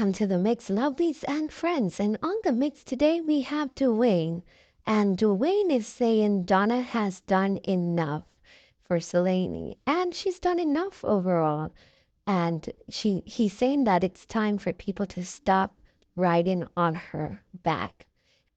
welcome to the Mix Lovelies and Friends. And on the mix today we have Dwayne. And Dwayne is saying Donna has done enough for Selene. And she's done enough overall. And he's saying that it's time for people to stop riding on her back.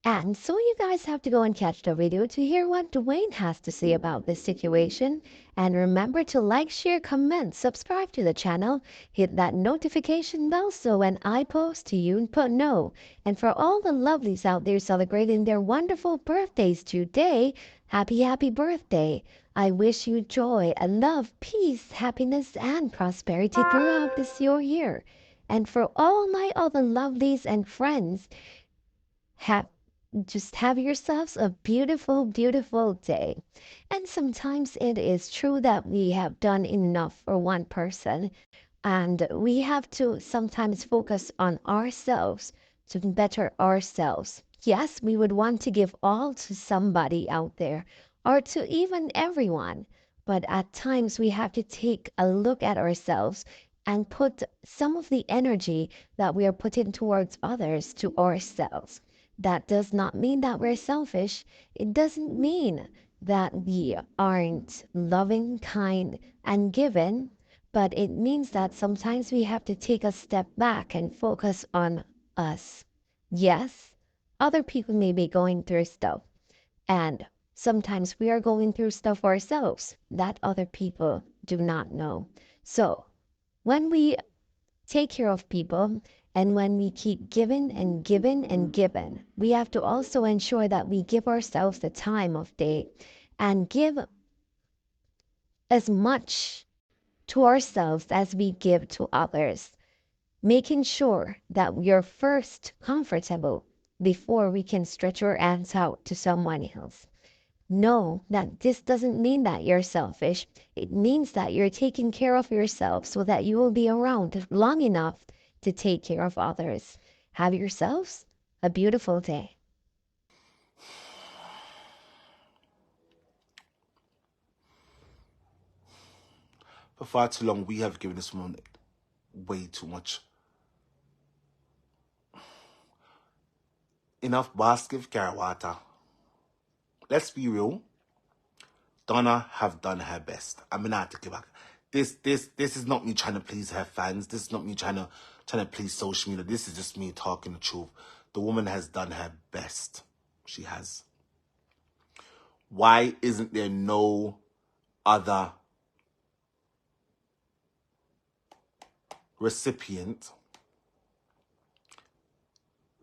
And so you guys have to go and catch the video to hear what Dwayne has to say about this situation. And remember to like, share, comment, subscribe to the channel, hit that notification bell so when I post you put know. And for all the lovelies out there celebrating their wonderful birthdays today, happy birthday. I wish you joy and love, peace, happiness, and prosperity throughout this your year. And for all my other lovelies and friends, have just have yourselves a beautiful day. And sometimes it is true that we have done enough for one person, and we have to sometimes focus on ourselves to better ourselves. Yes, we would want to give all to somebody out there or to even everyone, but at times we have to take a look at ourselves and put some of the energy that we are putting towards others to ourselves. That does not mean that we're selfish. It doesn't mean that we aren't loving, kind, and giving, but it means that sometimes we have to take a step back and focus on us. Yes, other people may be going through stuff, and sometimes we are going through stuff ourselves that other people do not know. So, when we take care of people, and when we keep giving and giving and giving, we have to also ensure that we give ourselves the time of day and give as much to ourselves as we give to others, making sure that we are first comfortable before we can stretch our hands out to someone else. Know that this doesn't mean that you're selfish. It means that you're taking care of yourself so that you will be around long enough to take care of others. Have yourselves a beautiful day. For far too long, we have given this woman way too much. Enough basket carry water. Let's be real. Donna have done her best. I'm gonna have to give back. This is not me trying to please her fans. This is not me trying to please social media. This is just me talking the truth. The woman has done her best. She has. Why isn't there no other recipient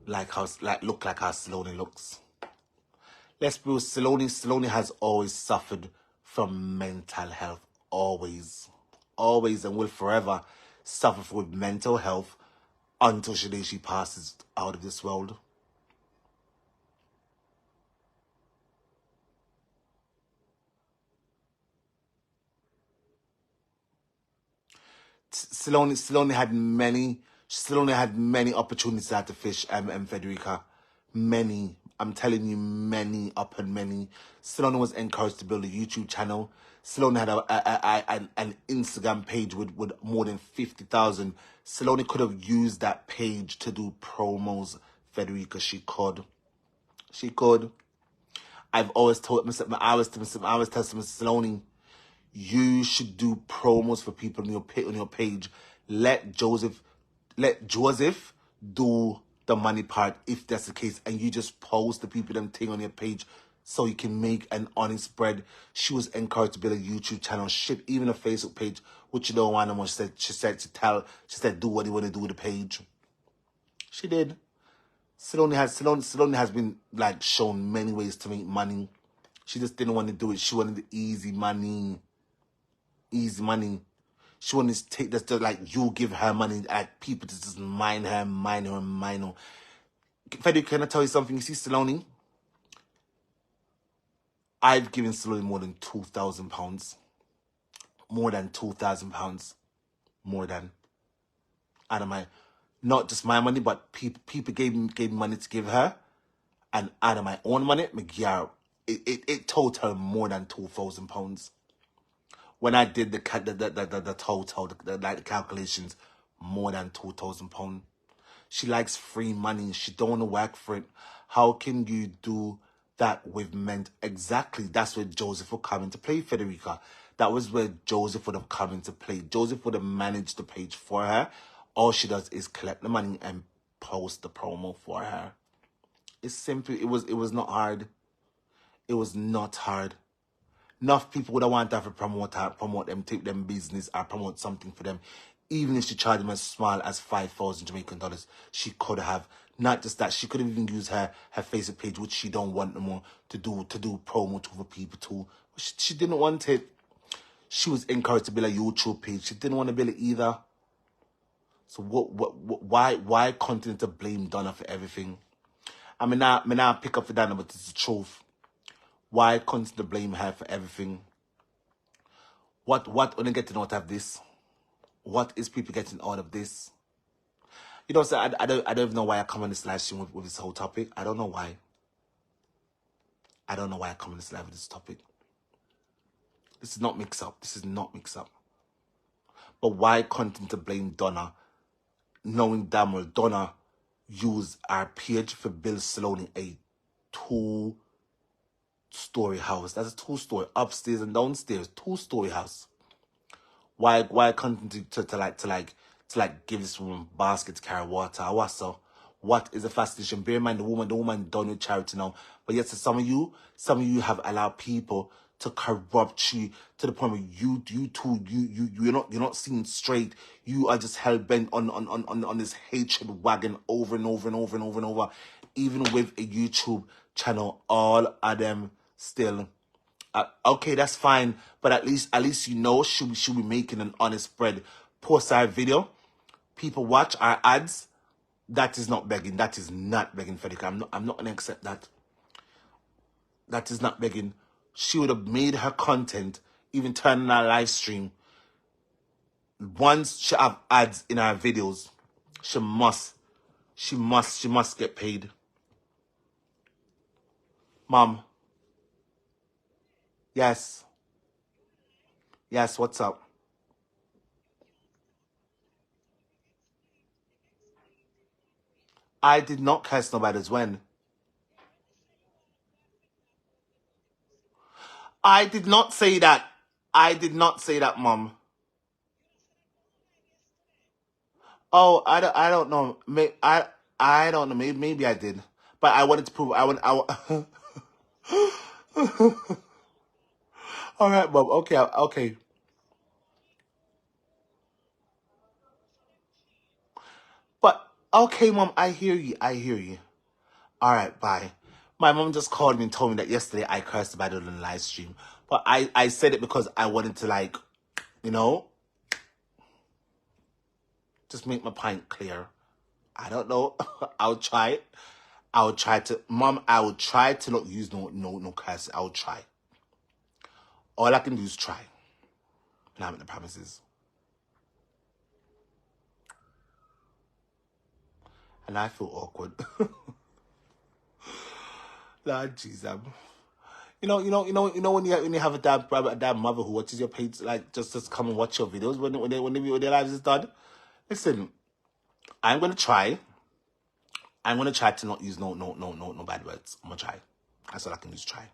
look like how Saloni looks? Let's be real, Saloni has always suffered from mental health. Always, and will forever suffer with mental health until she passes out of this world. Saloni had many opportunities at the fish, and Federica. Many. I'm telling you, many upon many. Saloni was encouraged to build a YouTube channel. Saloni had an Instagram page with more than 50,000. Saloni could have used that page to do promos, Federica. She could. I've always told Mr. I always tell Mr. Saloni, you should do promos for people on your page. Let Joseph do the money part if that's the case, and you just post the people them thing on your page so you can make an honest spread. She was encouraged to build a YouTube channel, ship even a Facebook page, which you don't want no more. She said do what you want to do with the page. She did. Saloni has been like shown many ways to make money. She just didn't want to do it. She wanted the easy money. She wanted to take this, like, you give her money, like, people just mind her. Freddy, can I tell you something? You see, Saloni, I've given Saloni more than £2,000. More than £2,000. More than. Out of my, not just my money, but people gave me money to give her. And out of my own money, it totaled more than £2,000. When I did the total, the calculations, more than £2,000. She likes free money. She don't want to work for it. How can you do that with men? Exactly. That's where Joseph will come into play, Federica. That was where Joseph would have come into play. Joseph would have managed the page for her. All she does is collect the money and post the promo for her. It's simple. It was not hard. It was not hard. Enough people would have wanted to have a promote them, take them business, or promote something for them. Even if she charged them as small as 5,000 Jamaican dollars, she could have. Not just that, she could have even used her Facebook page, which she don't want no more, to do promo to other people too. She didn't want it. She was encouraged to build a YouTube page. She didn't want to build it either. So why continue to blame Donna for everything? I mean, now pick up for Donna, but it's the truth. Why continue to blame her for everything? What are they getting out of this? What is people getting out of this? You know, so I don't even know why I come on this live stream with this whole topic. I don't know why. I don't know why I come on this live with this topic. This is not Mixup. This is not Mixup. But why continue to blame Donna, knowing damn well Donna used our page for Bill Saloni a 2-story house. That's a 2-story, upstairs and downstairs, 2-story house. Why continue to give this woman basket to carry water? What is the fascination? Bear in mind the woman done with charity now. But yes, some of you have allowed people to corrupt you to the point where you're not seeing straight. You are just hell bent on this hatred wagon over and over and over and over and over. Even with a YouTube channel, all of them still. Okay, that's fine, but at least you know should be making an honest spread. Post our video, people watch our ads. That is not begging. That is not begging, Federica. I'm not gonna accept that. That is not begging. She would have made her content, even turning our live stream. Once she have ads in our videos, she must get paid. Mom. Yes. Yes, what's up? I did not curse nobody's when. I did not say that. I did not say that, Mom. Oh, I don't know. I don't know. Maybe I did. But I wanted to prove All right, Mom. Okay. But okay, Mom, I hear you. All right, bye. My mom just called me and told me that yesterday I cursed about it on the live stream. But I said it because I wanted to, just make my point clear. I don't know. I'll try it. I will try to, Mom, I will try to not use no curse. I will try. All I can do is try. And I make the promises. And I feel awkward. Lord Jesus. You know when you have a dad mother who watches your page, just come and watch your videos when their lives is done. Listen, I'm gonna try. I'm gonna try to not use no bad words. I'm gonna try. That's all I can do is try.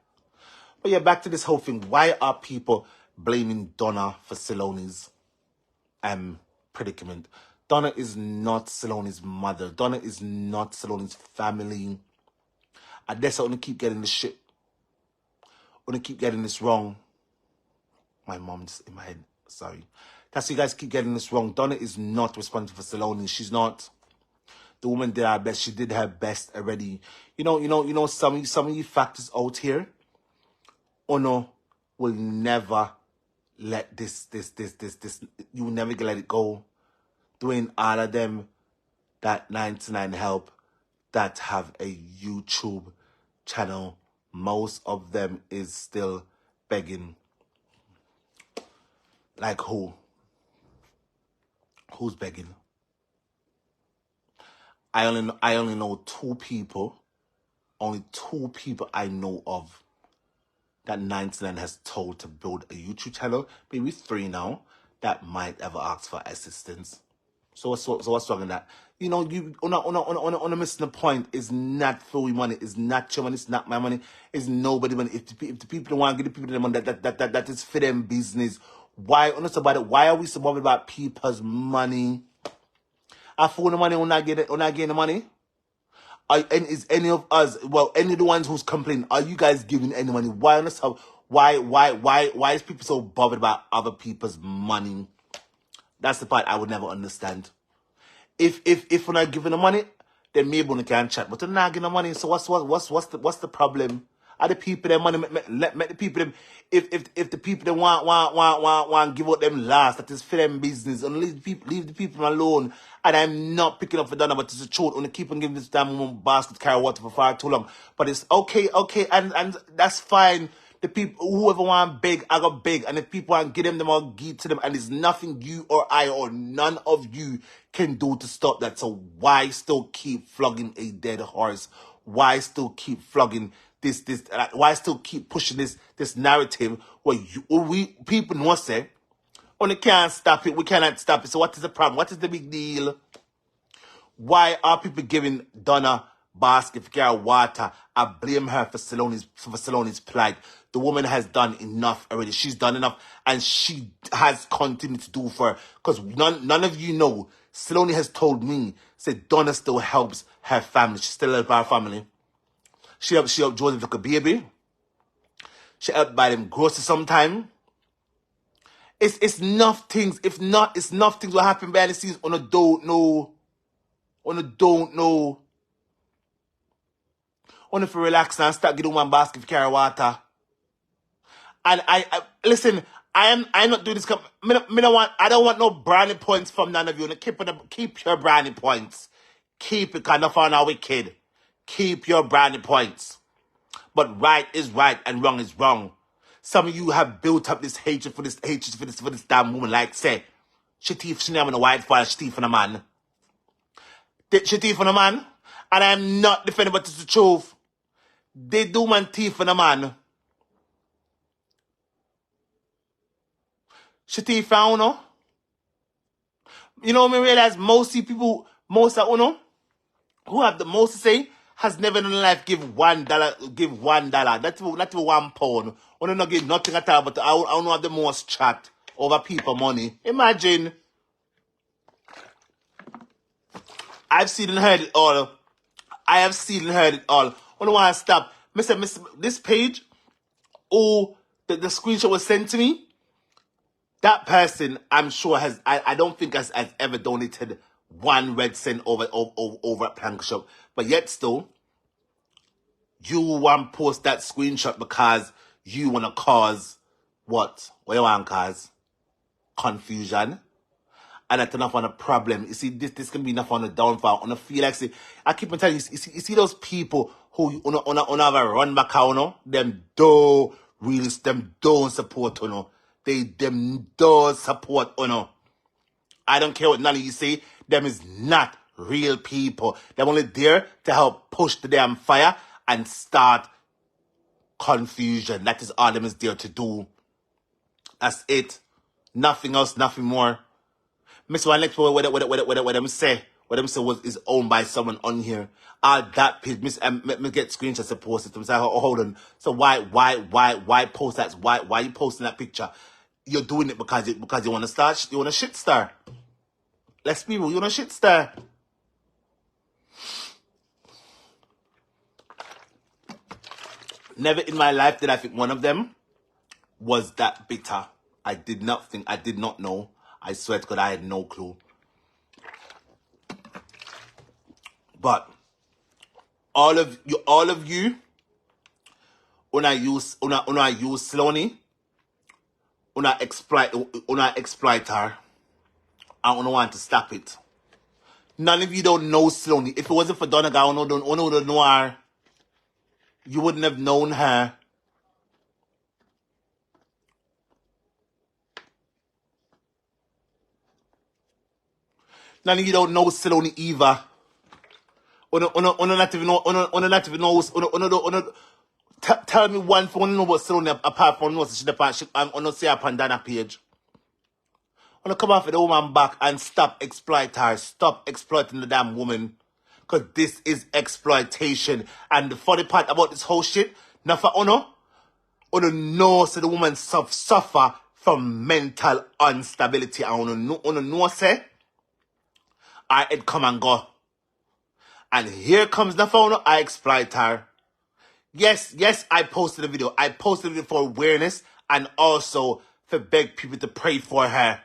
But yeah, back to this whole thing. Why are people blaming Donna for Saloni's predicament? Donna is not Saloni's mother. Donna is not Saloni's family. I guess I want to keep getting this shit. I want to keep getting this wrong. My mom's in my head. Sorry. That's you guys keep getting this wrong. Donna is not responsible for Saloni. She's not. The woman did her best. She did her best already. You know some of you factors out here. Ono will never let this. You will never let it go. Doing all of them that 99 help that have a YouTube channel. Most of them is still begging. Like who? Who's begging? I only know 2 people. Only 2 people I know of that 99 has told to build a YouTube channel. Maybe 3 now that might ever ask for assistance. So what's wrong with that? You know, you on a missing the point is not for money, it's not your money, it's not my money, it's nobody money. If the people don't want to give the people the money, that is for them business. Why honest about it? Why are we so bothered about people's money? I phone the money when I get the money. And is any of us, well, any of the ones who's complaining, are you guys giving any money? Why honest how why is people so bothered about other people's money? That's the part I would never understand. If we're not giving the money, then maybe we can chat. But we're not giving the money, so what's the problem? Are the people that money let the people them if the people that want give out them last, that is for them business, and leave the people alone. And I'm not picking up for Donna, but it's the truth. Only keep on giving this damn woman basket carry water for far too long. But it's okay, and that's fine. The people, whoever want big, I got big. And if people want to give them, I'll give to them. And there's nothing you or I or none of you can do to stop that. So why still keep flogging a dead horse? Why still keep flogging this? Why still keep pushing this narrative where we people want to say, only can't stop it. We cannot stop it. So what is the problem? What is the big deal? Why are people giving Donna basket for carry water? I blame her for Saloni's plight. The woman has done enough already. She's done enough, and she has continued to do for her. Because none of you know, Saloni has told me, said Donna still helps her family. She still helps her family. She helped Joseph look a baby. She helped buy them groceries sometime. It's enough things. If not, it's enough things will happen behind the scenes on a don't know. On a don't know. On if you relax and start getting one basket for carry water. And I listen, I'm not doing this. I don't want no brownie points from none of you. Keep your brownie points. Keep it, kind of on our wicked. Keep your brownie points. But right is right and wrong is wrong. Some of you have built up this hatred for this damn woman. Like say, she thief, she never a white fire, she thief on a man. She thief on a man, and I'm not defending, but it's the truth. They do man thief on a man. She thief on no. You know, me realize most people, most of you who have the most to say, has never in life give $1, give $1. Not even £1. I don't give nothing at all, but I don't have the most chat over people money. Imagine. I've seen and heard it all. I have seen and heard it all. I don't want to stop. Mr. This page, the screenshot was sent to me. That person, I'm sure I don't think has ever donated 1 red cent over at Plank Shop. But yet still, you want to post that screenshot because you want to cause what? What you want to cause? Confusion. And that's enough on a problem. You see, this can be enough on a downfall. On a feel like, see, I keep on telling you, you see those people who on have a run back out, them don't support, them don't support, I don't care what none of you say, them is not real people. They're only there to help push the damn fire and start confusion. That is all them is there to do. That's it. Nothing else, nothing more. Miss One next what them say is owned by someone on here. That page, Miss me get screenshots and post it. I'm saying, hold on. So why post that? Why you posting that picture? You're doing it because you want to start. You want a shit star. Let's be real. You want a shit star. Never in my life did I think one of them was that bitter. I did not know. I swear to God, I had no clue. But all of you, when I use Saloni, when I exploit her, I don't want to stop it. None of you don't know Saloni. If it wasn't for Donna, I don't know her. You wouldn't have known her. None of you don't know Saloni either. Tell me one thing. Know about Saloni apart from know she on the Pandana page. Wanna come off with the woman back and stop exploiting her. Stop exploiting the damn woman. Because this is exploitation. And the funny part about this whole shit, now for Uno know so the woman suffer from mental instability. And Uno know say, it come and go. And here comes the phone, I exploit her. Yes, I posted a video. I posted a video for awareness and also to beg people to pray for her.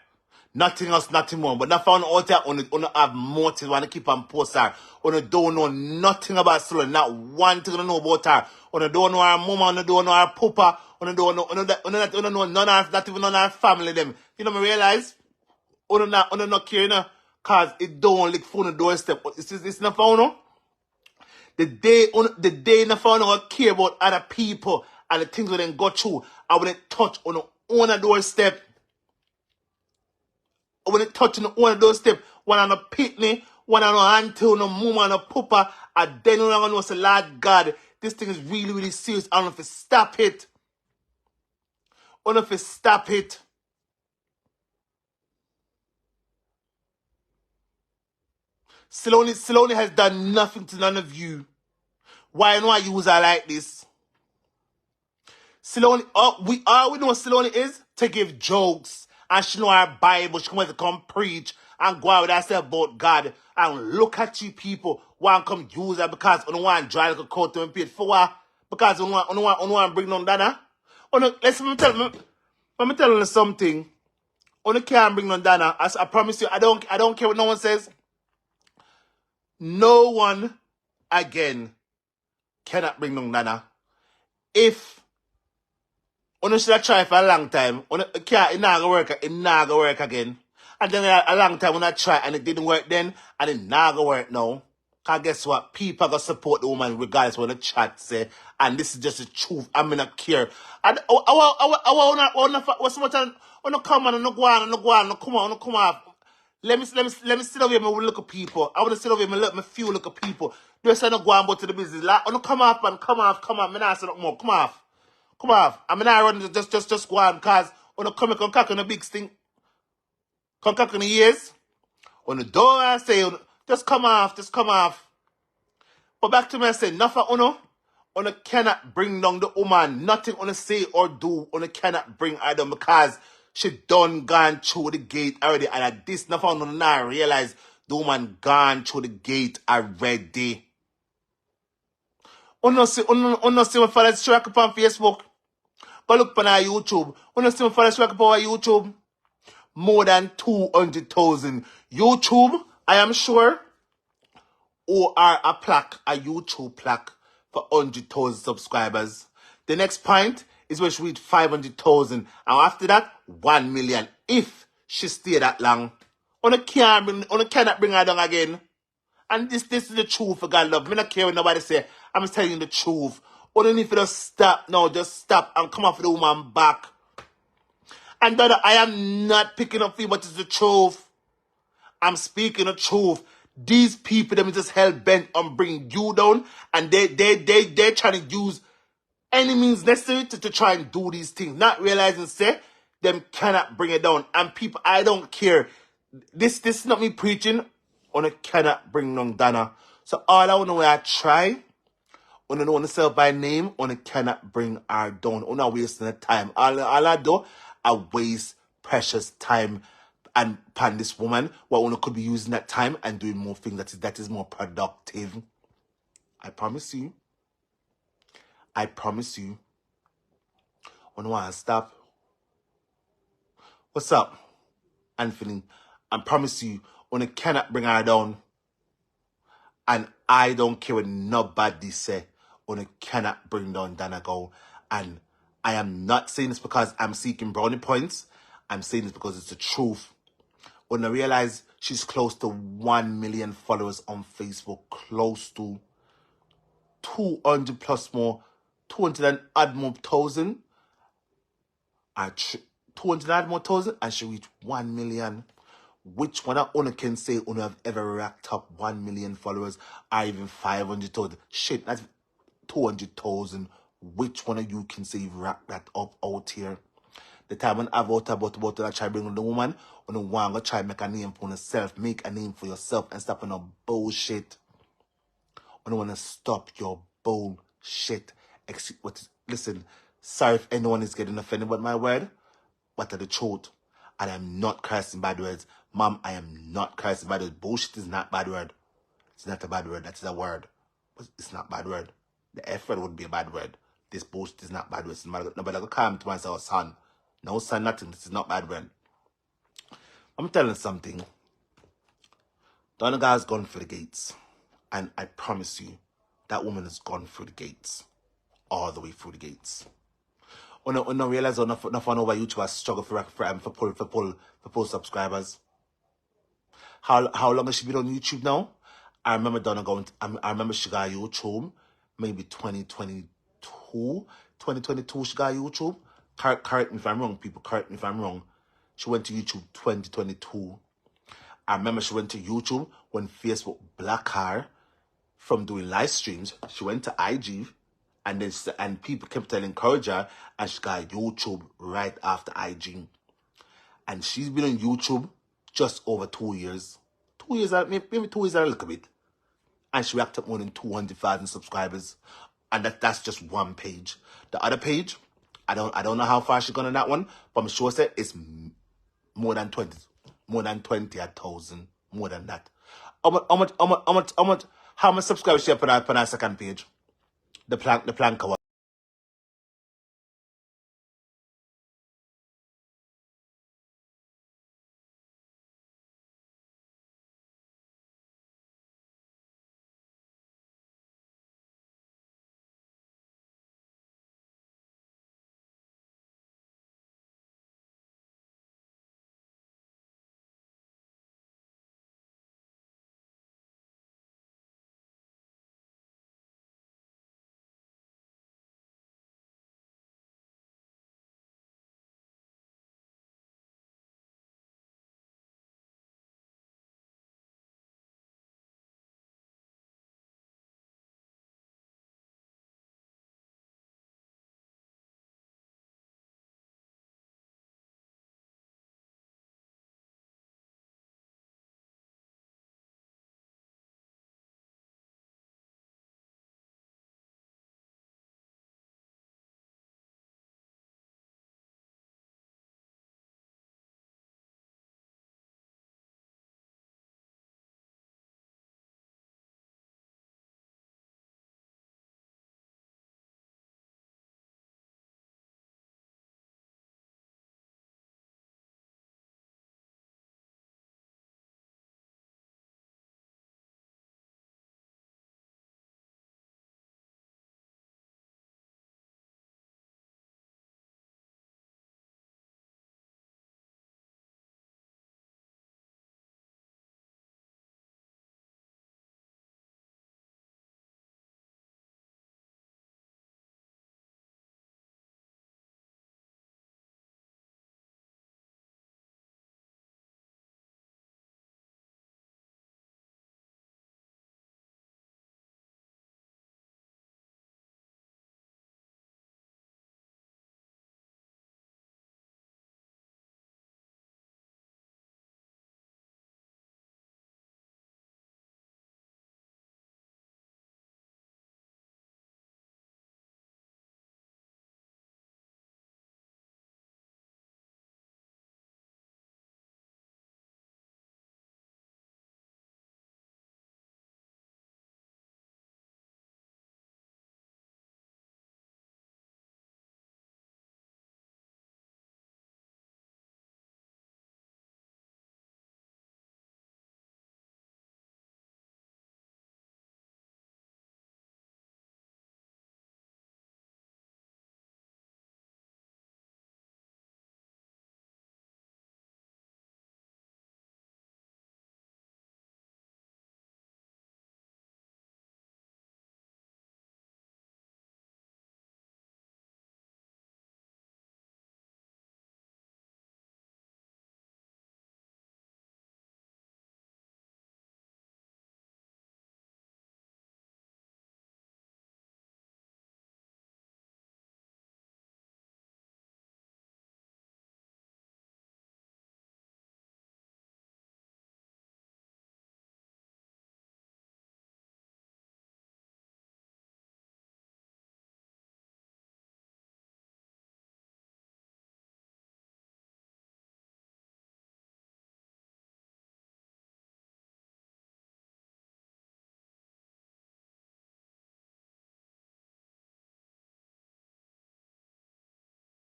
Nothing else, nothing more. But not found out there, on have motives, want to keep on post her. On don't know nothing about Sloan, not one thing to know about her. On don't know her mama, on don't know her papa, on don't know, none of her, not even none of her family them. You know me realize? On not care, you know, cause it don't lick phone the doorstep. It's not found out. The day na found out care about other people and the things we then go through, I wouldn't touch on the own doorstep. When it touching one of those steps, one on a pitney, one on a auntie, on a mama, on a papa, and then you're going to know, say, Lord God, this thing is really, really serious. I don't know if you stop it. I don't know if you stop it. Saloni has done nothing to none of you. Why not use her like this? Saloni, we know what Saloni is? To give jokes. And she know her Bible. She come to come preach and go out with herself about God. And look at you people. Want come use her because you don't want to drive like a coat and pay for her. Because you don't want to bring on Donna. Let me tell you something. You can't bring on Donna. I promise you, I don't care what no one says. No one again cannot bring on Donna. If you should have tried for a long time. It not gonna work again. And then a long time when I try and it didn't work then, and it not gonna work now. Cause guess what? People gonna support the woman regardless what the chat say. And this is just the truth. I mean, not care. And I want what's much on come on, no go on, come off. Let me sit over here and look at people. I want to sit over here and let me feel look at people. Just not go on about to the business. Like, come off, man, come off. Me not say no more. Come off. I mean, I run just go on because on the come cock on the big thing. Come cock on the ears. On the door, I say, just come off. But back to me, I say, nothing on cannot bring down the woman. Nothing on say or do on cannot bring her down because she done gone through the gate already. And at this, nothing on now realize the woman gone through the gate already. See my father's track up on Facebook. Go look on our YouTube. See my father's track up on our YouTube. More than 200,000. YouTube, I am sure, or a YouTube plaque for 100,000 subscribers. The next point is when she reached 500,000. And after that, 1 million. If she stay that long. Cannot bring her down again. And this is the truth, for God love. Me not care what nobody say. I'm just telling you the truth. Only if you just stop now, just stop and come off the woman back. And Donna, I am not picking up for you, but it's the truth. I'm speaking the truth. These people, them just hell bent on bringing you down, and they're trying to use any means necessary to try and do these things, not realizing, say, them cannot bring it down. And people, I don't care. This is not me preaching. On cannot bring down Donna. So all I want to know, I try. On the know myself by name, on cannot bring her down. On not wasting the time. All I do, I waste precious time and upon this woman, what one could be using that time and doing more things that is more productive. I promise you. I want to stop. What's up, Anthony? I promise you, one cannot bring her down. And I don't care what nobody say. One cannot bring down Donna Go. And I am not saying this because I'm seeking brownie points. I'm saying this because it's the truth. When I realize she's close to 1 million followers on Facebook, close to 200 plus more, 200 and add more thousand, 200 and add more thousand, and she reached 1 million. Which one of you can say you have ever racked up 1 million followers or even 500,000? Shit, that's 200,000. Which one of you can say you've racked that up out here? The time when I've out about to try bring on the woman, when the one go try make a name for yourself, make a name for yourself and stop on no bullshit. When I want to stop your bullshit. Listen, sorry if anyone is getting offended by my word, but the truth. And I'm not cursing bad words. Mom, I am not cursing bad words. Bullshit is not bad word. It's not a bad word. That is a word. But it's not bad word. The F word would be a bad word. This bullshit is not bad word. Nobody will come to myself, son. No, son, nothing. This is not bad word. I'm telling you something. Donna has gone through the gates. And I promise you, that woman has gone through the gates. All the way through the gates. I don't realize not fun over YouTubers struggle for pull subscribers. How long has she been on YouTube now? I remember Donna I remember she got YouTube, maybe 2022 she got YouTube. Correct me if I'm wrong, people, correct me if I'm wrong. She went to YouTube 2022. I remember she went to YouTube when Facebook blocked her from doing live streams. She went to IG, and people kept encouraging her, and she got YouTube right after IG. And she's been on YouTube just over 2 years. 2 years, maybe 2 years and a little bit. And she racked up more than 200,000 subscribers. And that's just one page. The other page, I don't know how far she's gone on that one, but I'm sure it's more than 20,000, more than that. How much subscribers she have on her second page? The plank cover.